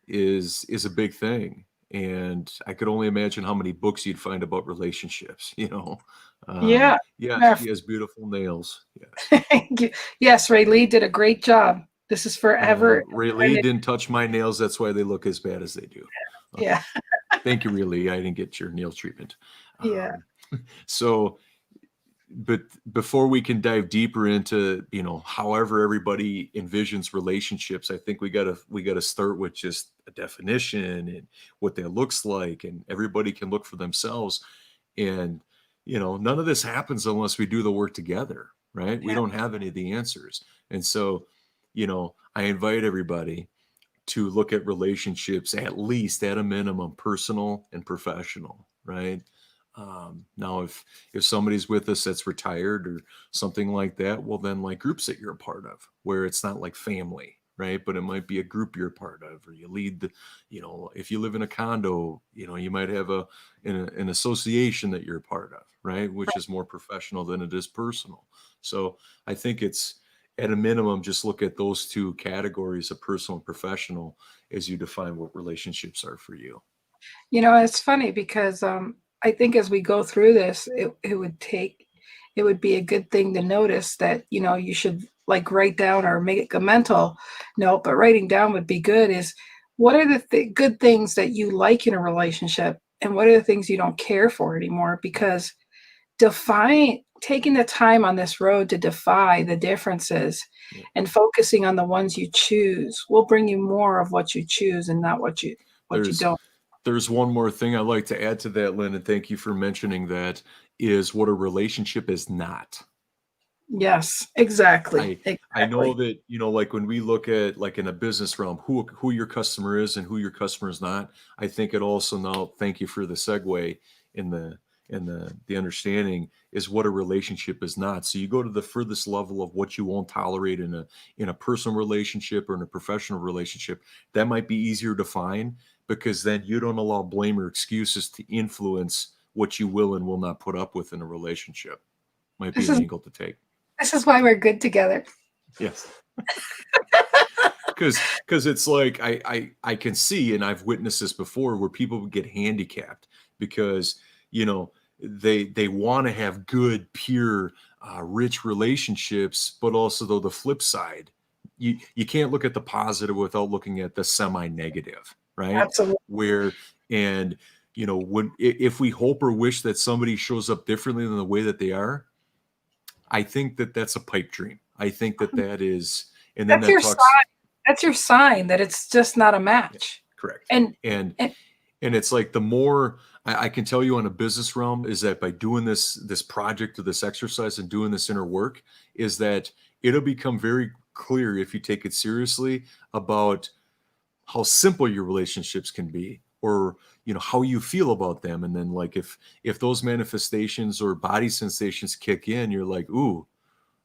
is a big thing. And I could only imagine how many books you'd find about relationships, you know. Yeah. Yes, she has beautiful nails. Yes. Thank you. Yes, Ray Lee did a great job. This is forever. Ray Lee didn't touch my nails. That's why they look as bad as they do. Okay. Yeah. Thank you, Ray Lee. I didn't get your nail treatment. Yeah. So, but before we can dive deeper into, you know, however everybody envisions relationships, I think we gotta start with just a definition and what that looks like, and everybody can look for themselves. And, you know, none of this happens unless we do the work together, right? Yeah. We don't have any of the answers. And so, you know, I invite everybody to look at relationships, at least at a minimum, personal and professional, right? Now, if somebody's with us that's retired or something like that, well, then like groups that you're a part of, where it's not like family, right? But it might be a group you're a part of, or you lead the, you know, if you live in a condo, you know, you might have an association that you're a part of, right? Which is more professional than it is personal. So I think it's, at a minimum, just look at those two categories of personal and professional as you define what relationships are for you. You know, it's funny because I think as we go through this, it would be a good thing to notice that, you know, you should like write down or make a mental note, but writing down would be good, is what are the good things that you like in a relationship, and what are the things you don't care for anymore? Because taking the time on this road to defy the differences and focusing on the ones you choose will bring you more of what you choose and not what you don't. There's one more thing I'd like to add to that, Lynn, and thank you for mentioning that, is what a relationship is not. Yes, exactly. I know that, you know, like when we look at, like in a business realm, who your customer is and who your customer is not, I think it also, now, thank you for the segue in the understanding, is what a relationship is not. So you go to the furthest level of what you won't tolerate in a personal relationship or in a professional relationship. That might be easier to find, because then you don't allow blame or excuses to influence what you will and will not put up with in a relationship. Might be an angle to take. This is why we're good together. Yes. Because it's like, I can see, and I've witnessed this before, where people get handicapped because, you know, they want to have good, pure, rich relationships, but also, though, the flip side, you can't look at the positive without looking at the semi-negative, right? Absolutely. And you know, if we hope or wish that somebody shows up differently than the way that they are, I think that that's a pipe dream. I think that is, and then that's your sign that it's just not a match. Yeah, correct. And it's like, the more I can tell you on a business realm, is that by doing this project or this exercise and doing this inner work, is that it'll become very clear, if you take it seriously, about how simple your relationships can be, or, you know, how you feel about them. And then, like, if those manifestations or body sensations kick in, you're like, ooh,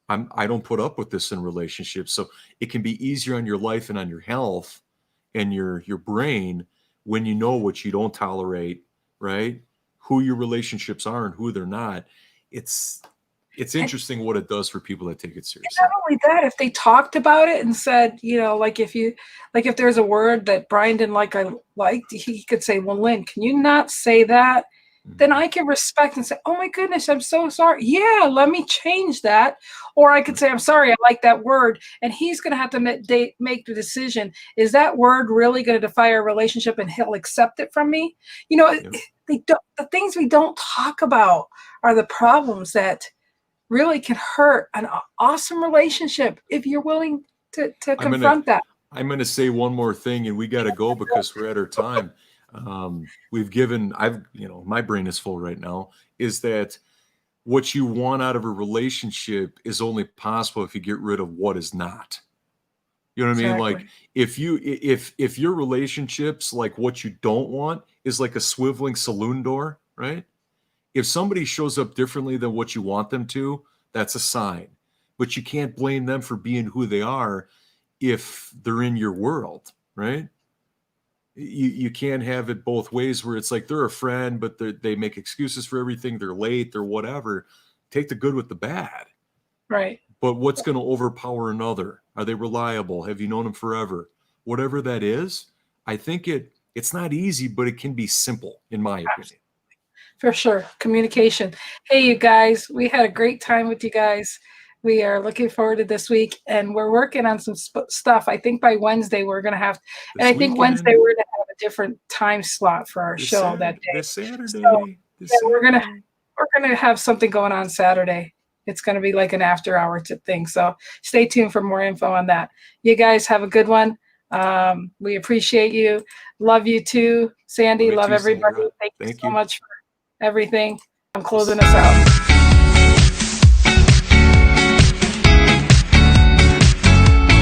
I don't put up with this in relationships. So it can be easier on your life and on your health and your brain when you know what you don't tolerate, right? Who your relationships are and who they're not. It's interesting what it does for people that take it seriously. Not only that, if they talked about it and said, you know, like if there's a word that Brian didn't like, I liked, he could say, well, Lynn, can you not say that? then I can respect and say, oh my goodness, I'm so sorry. Yeah, let me change that. Or I could say, I'm sorry, I like that word. And he's going to have to make the decision. Is that word really going to defy our relationship, and he'll accept it from me? You know, the things we don't talk about are the problems that really can hurt an awesome relationship if you're willing to confront that. I'm going to say one more thing, and we got to go because we're at our time. My brain is full right now, is that what you want out of a relationship is only possible if you get rid of what is not. You know what I mean? Like if your relationships, like what you don't want is like a swiveling saloon door, right? If somebody shows up differently than what you want them to, that's a sign. But you can't blame them for being who they are if they're in your world, right? You can't have it both ways, where it's like they're a friend, but they make excuses for everything. They're late, they're whatever. Take the good with the bad. Right. But what's going to overpower another? Are they reliable? Have you known them forever? Whatever that is, I think it's not easy, but it can be simple, in my opinion. For sure. Communication. Hey, you guys, we had a great time with you guys. We are looking forward to this week, and we're working on some stuff. I think by Wednesday we're going to have, and I think Wednesday we're going to have a different time slot for our show that day. This Saturday. So, we're gonna have something going on Saturday. It's going to be like an after hour thing. So stay tuned for more info on that. You guys have a good one. We appreciate you. Love you too, Sandy. Love everybody. Thank you so much for everything. I'm closing us out.